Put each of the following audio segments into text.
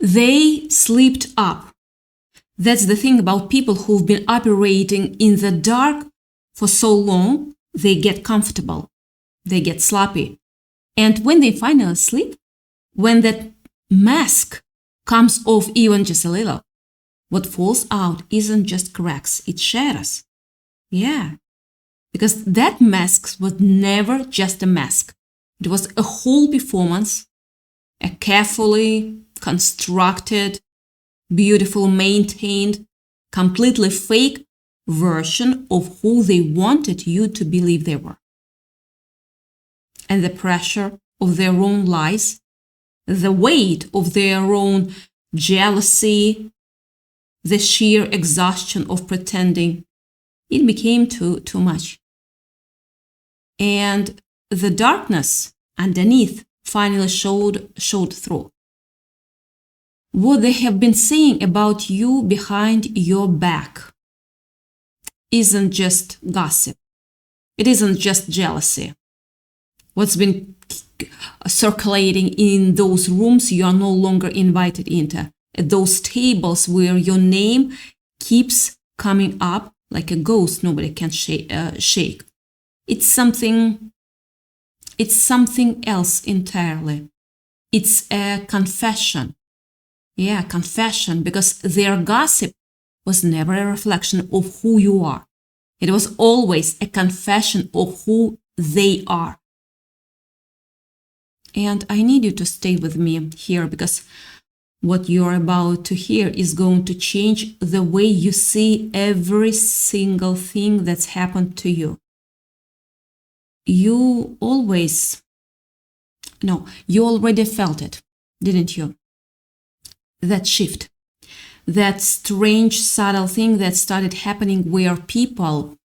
They slipped up. That's the thing about people who've been operating in the dark for so long. They get comfortable. They get sloppy. And when they finally sleep, when that mask comes off even just a little, what falls out isn't just cracks, it shatters. Yeah. Because that mask was never just a mask. It was a whole performance, a carefully constructed, beautiful, maintained, completely fake version of who they wanted you to believe they were. And the pressure of their own lies, the weight of their own jealousy, the sheer exhaustion of pretending, it became too much. And the darkness underneath finally showed through. What they have been saying about you behind your back isn't just gossip. It isn't just jealousy. What's been circulating in those rooms you are no longer invited into, at those tables where your name keeps coming up like a ghost nobody can shake. It's something else entirely. It's a confession. Yeah, confession, because their gossip was never a reflection of who you are. It was always a confession of who they are. And I need you to stay with me here, because what you're about to hear is going to change the way you see every single thing that's happened to you. You already felt it, didn't you? That shift, that strange, subtle thing that started happening where people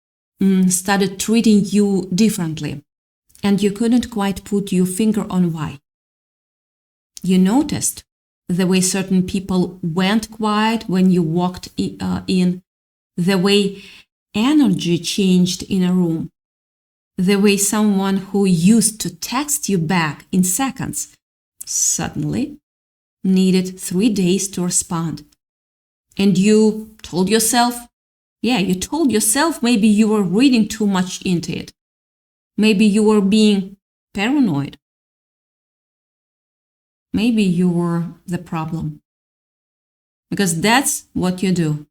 started treating you differently, and you couldn't quite put your finger on why. You noticed the way certain people went quiet when you walked in, the way energy changed in a room, the way someone who used to text you back in seconds suddenly needed 3 days to respond. And you told yourself maybe you were reading too much into it. Maybe you were being paranoid. Maybe you were the problem. Because that's what you do.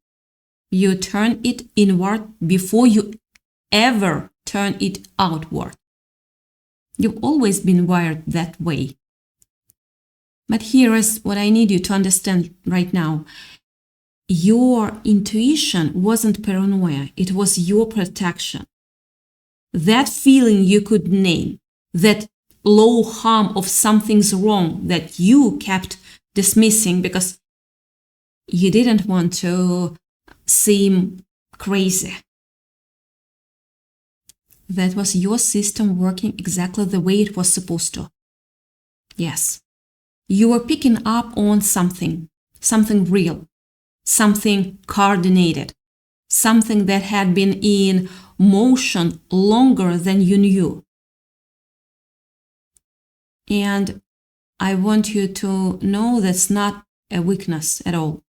You turn it inward before you ever turn it outward. You've always been wired that way. But here is what I need you to understand right now. Your intuition wasn't paranoia, it was your protection. That feeling you could name, that low hum of something's wrong that you kept dismissing because you didn't want to seem crazy. That was your system working exactly the way it was supposed to. Yes. You were picking up on something real, something coordinated, something that had been in motion longer than you knew. And I want you to know that's not a weakness at all,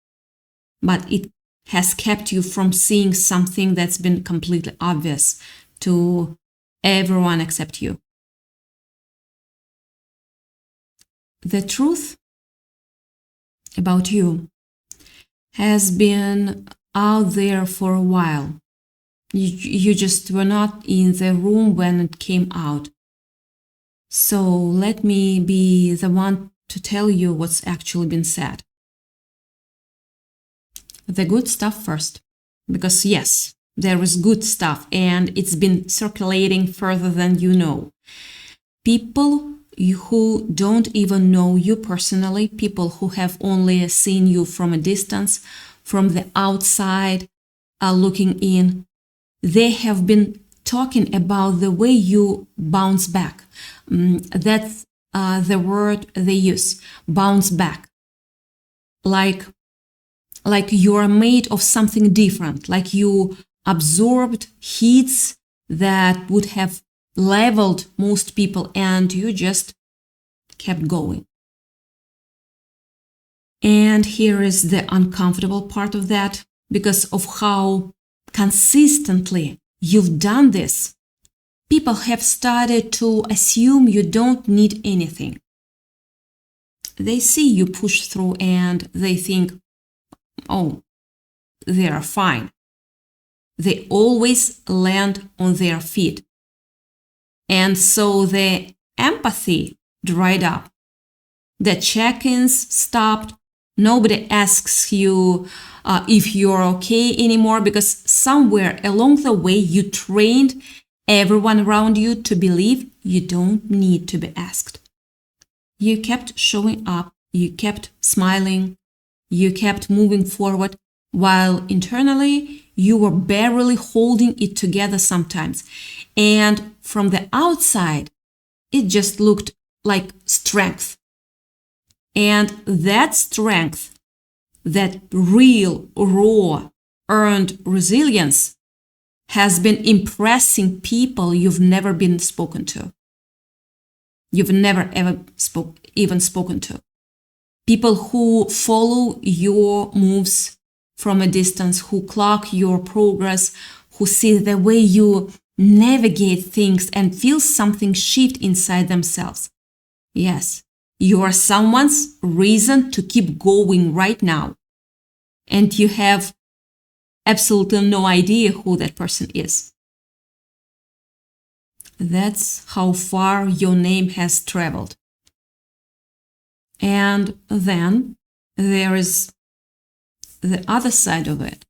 but it has kept you from seeing something that's been completely obvious to everyone except you. The truth about you has been out there for a while. You just were not in the room when it came out. So let me be the one to tell you what's actually been said. The good stuff first, because yes, there is good stuff and it's been circulating further than you know. People who don't even know you personally, people who have only seen you from a distance, from the outside, looking in, they have been talking about the way you bounce back. That's the word they use, bounce back. Like you are made of something different, like you absorbed hits that would have leveled most people and you just kept going. And here is the uncomfortable part of that, because of how consistently you've done this. People have started to assume you don't need anything. They see you push through and they think, oh, they are fine. They always land on their feet. And so the empathy dried up. The check-ins stopped. Nobody asks you if you're okay anymore, because somewhere along the way you trained everyone around you to believe you don't need to be asked. You kept showing up, you kept smiling, you kept moving forward, while internally you were barely holding it together sometimes. And from the outside, it just looked like strength. And that strength, that real, raw, earned resilience has been impressing people you've never been spoken to. You've never ever even spoken to. People who follow your moves from a distance, who clock your progress, who see the way you navigate things and feel something shift inside themselves. Yes, you are someone's reason to keep going right now. And you have absolutely no idea who that person is. That's how far your name has traveled. And then there is the other side of it,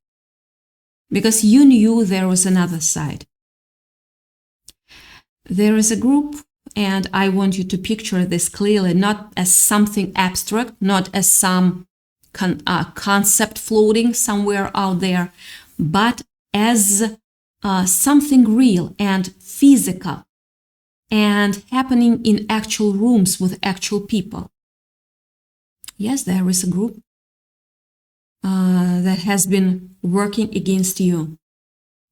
because you knew there was another side. There is a group, and I want you to picture this clearly, not as something abstract, not as some concept floating somewhere out there, but as something real and physical and happening in actual rooms with actual people. Yes, there is a group that has been working against you.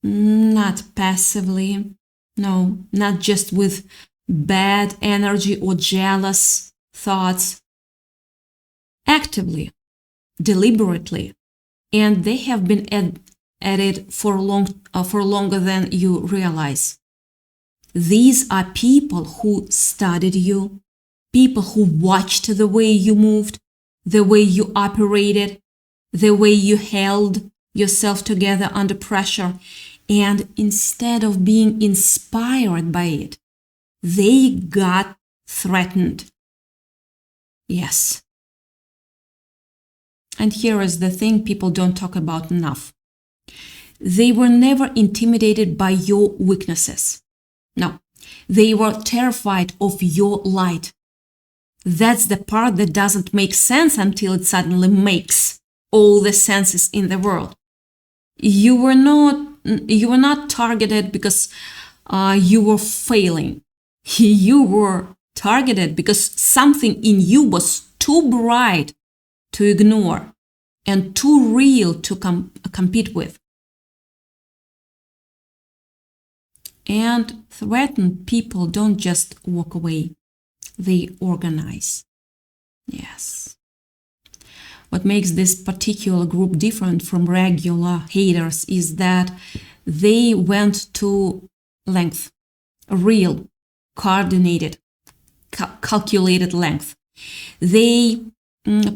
Not passively, no, not just with bad energy or jealous thoughts. Actively, deliberately, and they have been at it for longer than you realize. These are people who studied you, people who watched the way you moved, the way you operated, the way you held yourself together under pressure, and instead of being inspired by it, they got threatened. Yes. And here is the thing people don't talk about enough. They were never intimidated by your weaknesses. No, they were terrified of your light. That's the part that doesn't make sense until it suddenly makes all the senses in the world. You were not targeted because you were failing. You were targeted because something in you was too bright to ignore and too real to compete with. And threatened people don't just walk away, they organize. Yes. What makes this particular group different from regular haters is that they went to length, real, coordinated, calculated length. They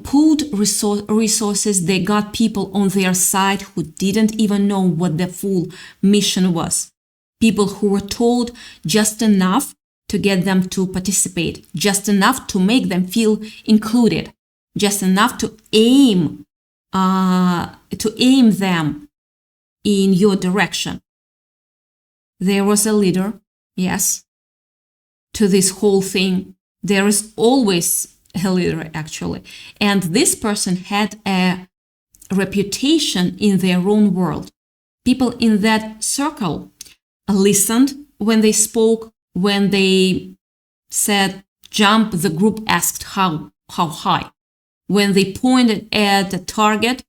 pulled resources, they got people on their side who didn't even know what the full mission was. People who were told just enough to get them to participate, just enough to make them feel included, just enough to aim them in your direction. There was a leader, yes, to this whole thing. There is always a leader, actually. And this person had a reputation in their own world. People in that circle listened when they spoke, when they said jump, the group asked how high. When they pointed at a target,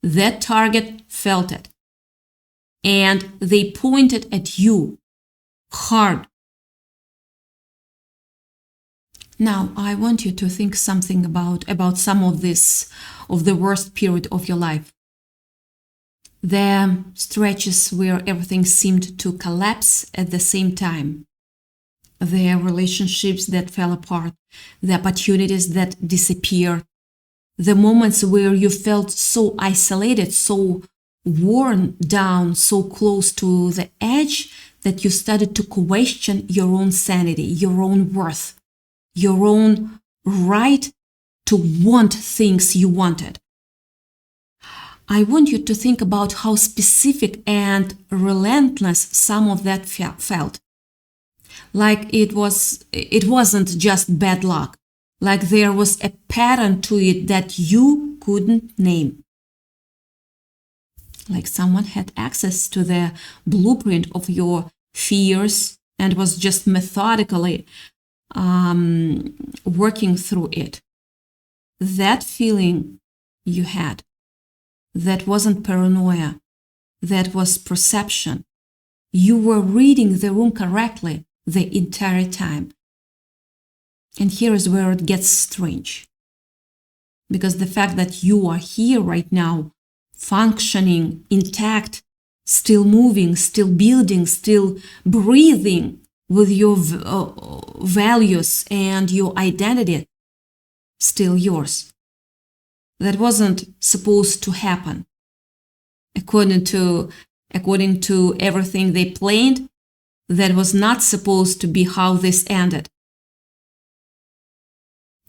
that target felt it. And they pointed at you hard. Now, I want you to think something about some of the worst period of your life. The stretches where everything seemed to collapse at the same time. The relationships that fell apart, the opportunities that disappeared, the moments where you felt so isolated, so worn down, so close to the edge that you started to question your own sanity, your own worth, your own right to want things you wanted. I want you to think about how specific and relentless some of that felt. Like it wasn't just bad luck. Like there was a pattern to it that you couldn't name. Like someone had access to the blueprint of your fears and was just methodically working through it. That feeling you had, that wasn't paranoia, that was perception. You were reading the room correctly the entire time. And here is where it gets strange. Because the fact that you are here right now, functioning, intact, still moving, still building, still breathing with your values and your identity, still yours. That wasn't supposed to happen. According to everything they planned, that was not supposed to be how this ended.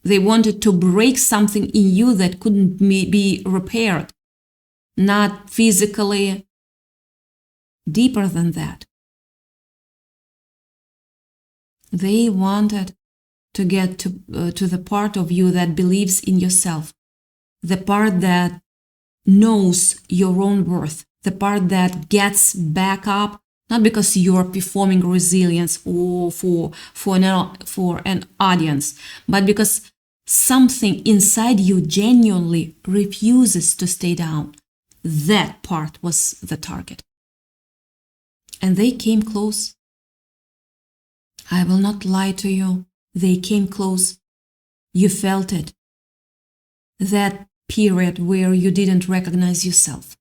They wanted to break something in you that couldn't be repaired. Not physically, deeper than that. They wanted to get to the part of you that believes in yourself, the part that knows your own worth, the part that gets back up, not because you're performing resilience or for an audience, but because something inside you genuinely refuses to stay down. That part was the target. And they came close. I will not lie to you. They came close. You felt it. That period where you didn't recognize yourself.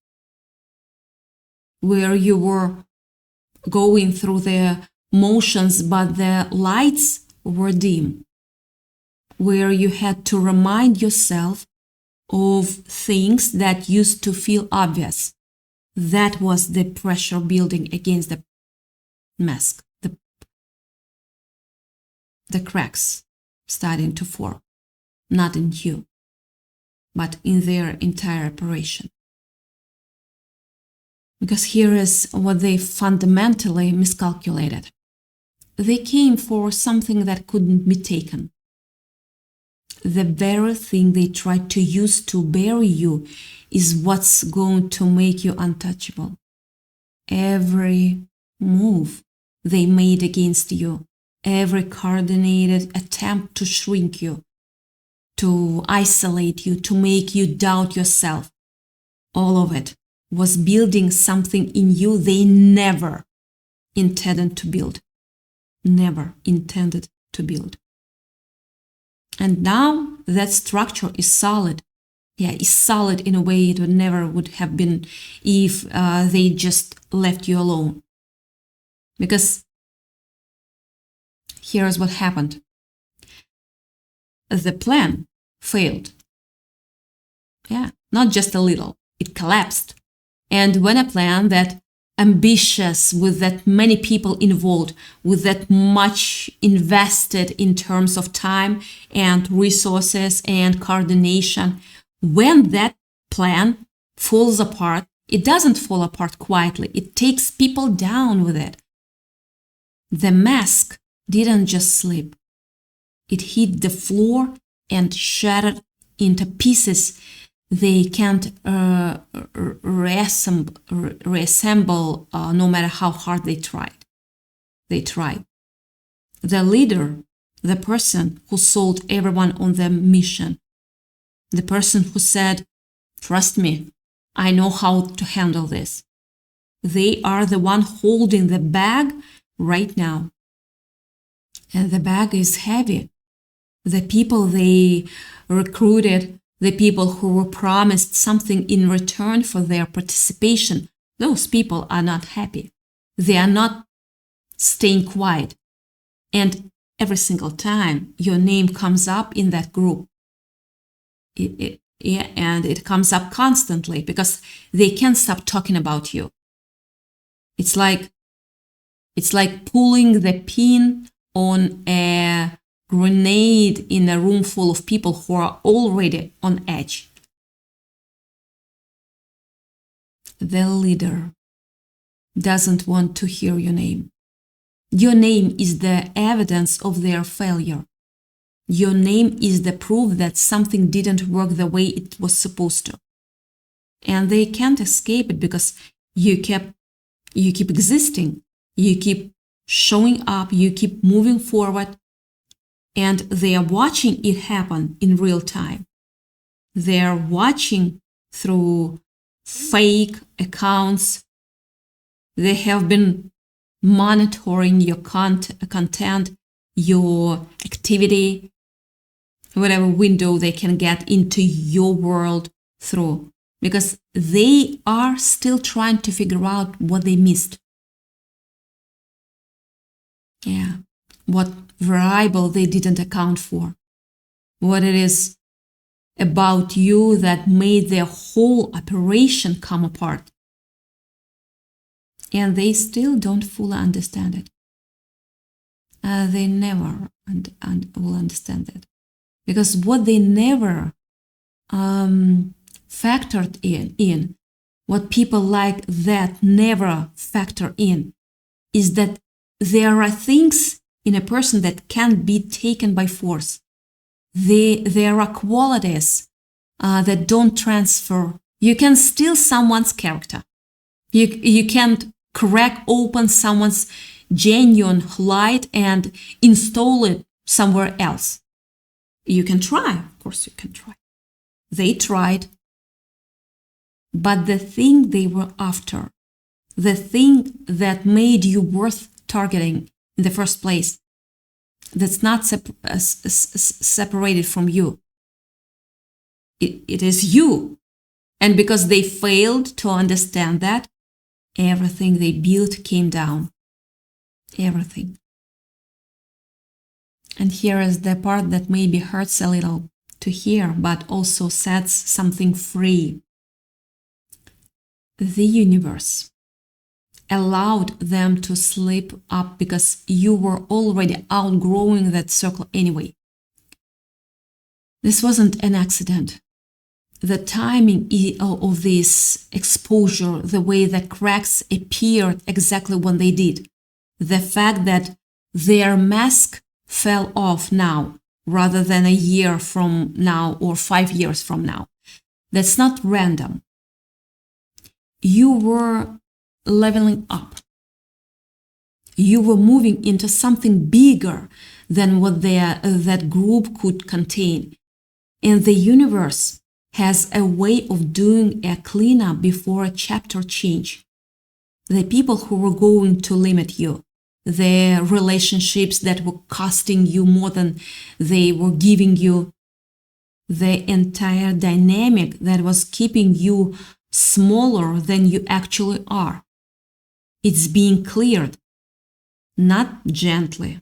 Where you were going through the motions, but the lights were dim. Where you had to remind yourself of things that used to feel obvious. That was the pressure building against the mask, the cracks starting to form, not in you, but in their entire operation. Because here is what they fundamentally miscalculated. They came for something that couldn't be taken. The very thing they tried to use to bury you is what's going to make you untouchable. Every move they made against you, every coordinated attempt to shrink you, to isolate you, to make you doubt yourself, all of it was building something in you they never intended to build. Never intended to build. And now that structure is solid. Yeah, it's solid in a way it never would have been if they just left you alone. Because here's what happened. The plan failed. Yeah, not just a little. It collapsed. And when a plan that ambitious, with that many people involved, with that much invested in terms of time and resources and coordination, when that plan falls apart, it doesn't fall apart quietly. It takes people down with it. The mask didn't just slip. It hit the floor and shattered into pieces they can't reassemble no matter how hard they tried. They tried. The leader, the person who sold everyone on the mission, the person who said, "Trust me, I know how to handle this." They are the one holding the bag right now. And the bag is heavy. The people they recruited, the people who were promised something in return for their participation, those people are not happy. They are not staying quiet. And every single time your name comes up in that group, and it comes up constantly because they can't stop talking about you. It's like pulling the pin on a grenade in a room full of people who are already on edge. The leader doesn't want to hear your name. Your name is the evidence of their failure. Your name is the proof that something didn't work the way it was supposed to. And they can't escape it because you keep existing. You keep showing up. You keep moving forward. And they are watching it happen in real time. They are watching through fake accounts. They have been monitoring your content, your activity, whatever window they can get into your world through, because they are still trying to figure out what they missed. Yeah, what variable they didn't account for, what it is about you that made their whole operation come apart. And they still don't fully understand it. They never will understand it. Because what they never factored in, what people like that never factor in, is that there are things in a person that can't be taken by force. There are qualities that don't transfer. You can steal someone's character. You can't crack open someone's genuine light and install it somewhere else. You can try, of course you can try. They tried. But the thing they were after, the thing that made you worth targeting in the first place, that's not separated from you. It is you. And because they failed to understand that, everything they built came down. Everything. And here is the part that maybe hurts a little to hear, but also sets something free. The universe allowed them to slip up because you were already outgrowing that circle anyway. This wasn't an accident. The timing of this exposure, the way the cracks appeared exactly when they did, the fact that their mask fell off now rather than a year from now or 5 years from now, that's not random. You were leveling up. You were moving into something bigger than what that group could contain. And the universe has a way of doing a cleanup before a chapter change. The people who were going to limit you, the relationships that were costing you more than they were giving you, the entire dynamic that was keeping you smaller than you actually are. It's being cleared, not gently,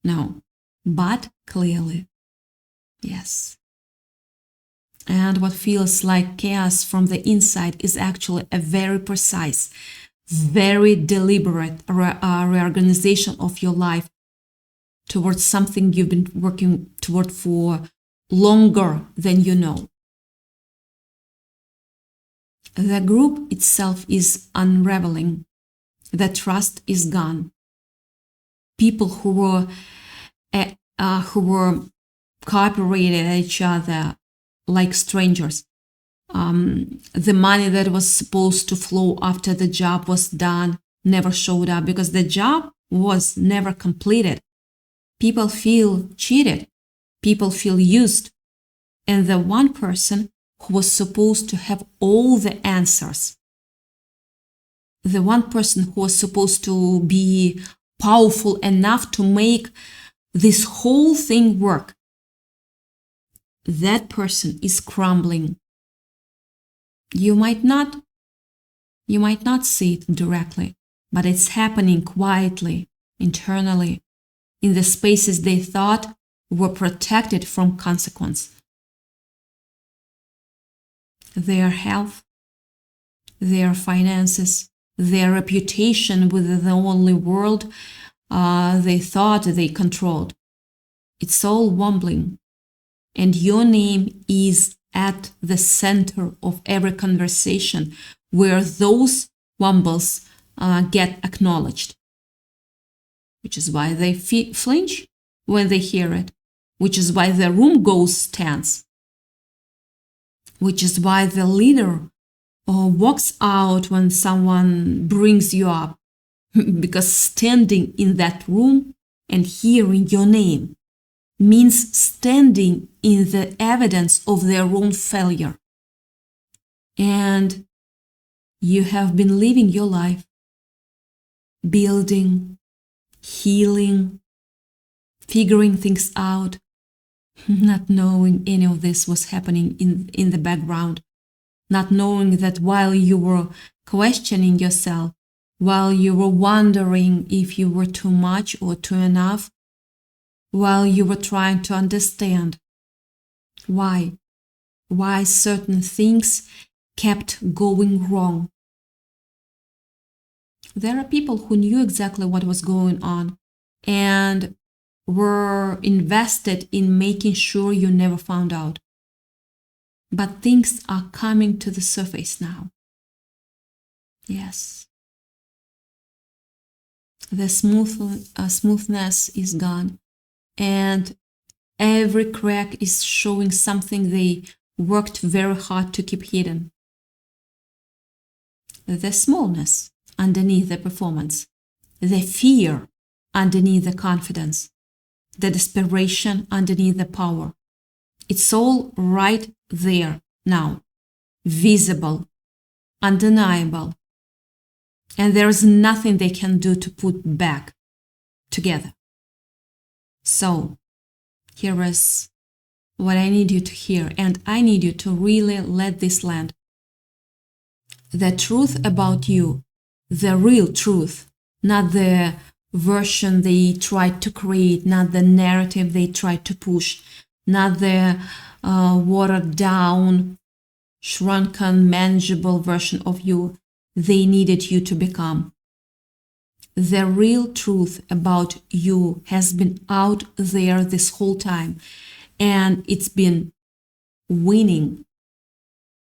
no, but clearly. Yes. And what feels like chaos from the inside is actually a very precise, very deliberate reorganization of your life towards something you've been working toward for longer than you know. The group itself is unraveling. The trust is gone. People who were cooperating at each other like strangers. The money that was supposed to flow after the job was done never showed up because the job was never completed. People feel cheated. People feel used. And the one person who was supposed to have all the answers, the one person who was supposed to be powerful enough to make this whole thing work, that person is crumbling. You might not see it directly, but it's happening quietly, internally, in the spaces they thought were protected from consequence. Their health, their finances, their reputation with the only world they thought they controlled. It's all wobbling, and your name is at the center of every conversation where those wobbles get acknowledged, which is why they flinch when they hear it, which is why the room goes tense, which is why the leader walks out when someone brings you up, because standing in that room and hearing your name means standing in the evidence of their own failure. And you have been living your life, building, healing, figuring things out, not knowing any of this was happening in the background, not knowing that while you were questioning yourself, while you were wondering if you were too much or too enough, while you were trying to understand why certain things kept going wrong. There are people who knew exactly what was going on and were invested in making sure you never found out. But things are coming to the surface now. Yes. The smoothness is gone, and every crack is showing something they worked very hard to keep hidden. The smallness underneath the performance, the fear underneath the confidence, the desperation underneath the power. It's all right there now, visible, undeniable, and there's nothing they can do to put back together. So, here is what I need you to hear, and I need you to really let this land. The truth about you, the real truth, not the version they tried to create, not the narrative they tried to push, not the watered down, shrunken, manageable version of you they needed you to become. The real truth about you has been out there this whole time, and it's been winning.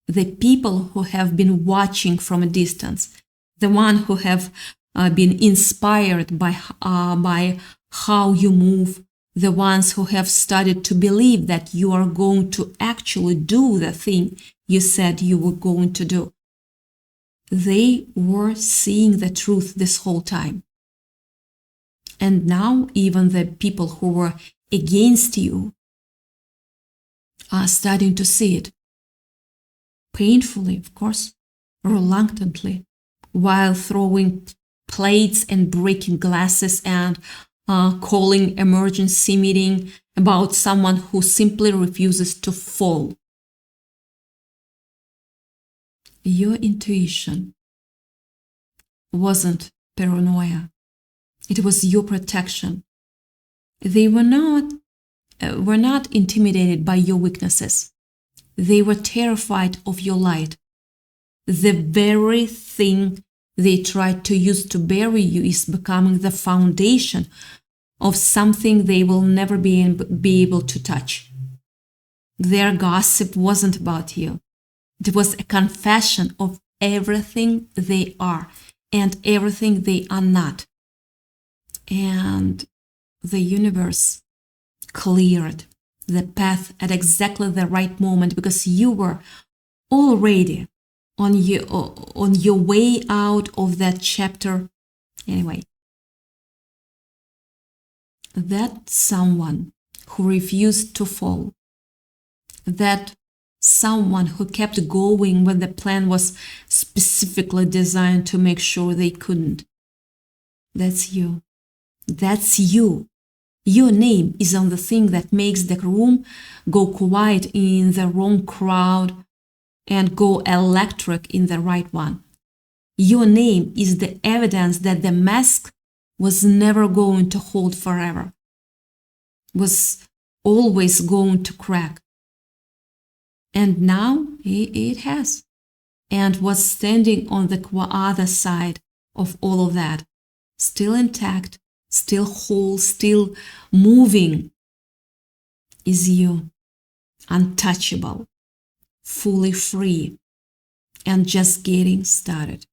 The people who have been watching from a distance, the ones who have been inspired by how you move, the ones who have started to believe that you are going to actually do the thing you said you were going to do. They were seeing the truth this whole time. And now even the people who were against you are starting to see it. Painfully, of course, reluctantly, while throwing plates and breaking glasses and calling emergency meeting about someone who simply refuses to fall. Your intuition wasn't paranoia. It was your protection. They were not intimidated by your weaknesses. They were terrified of your light. The very thing they tried to use to bury you is becoming the foundation of something they will never be able to touch. Their gossip wasn't about you. It was a confession of everything they are and everything they are not. And the universe cleared the path at exactly the right moment because you were already on your way out of that chapter. Anyway, that someone who refused to fall, that someone who kept going when the plan was specifically designed to make sure they couldn't. That's you. That's you. Your name is on the thing that makes the room go quiet in the wrong crowd and go electric in the right one. Your name is the evidence that the mask was never going to hold forever, was always going to crack. And now it has, and was standing on the other side of all of that, still intact, still whole, still moving, is you, untouchable, fully free, and just getting started.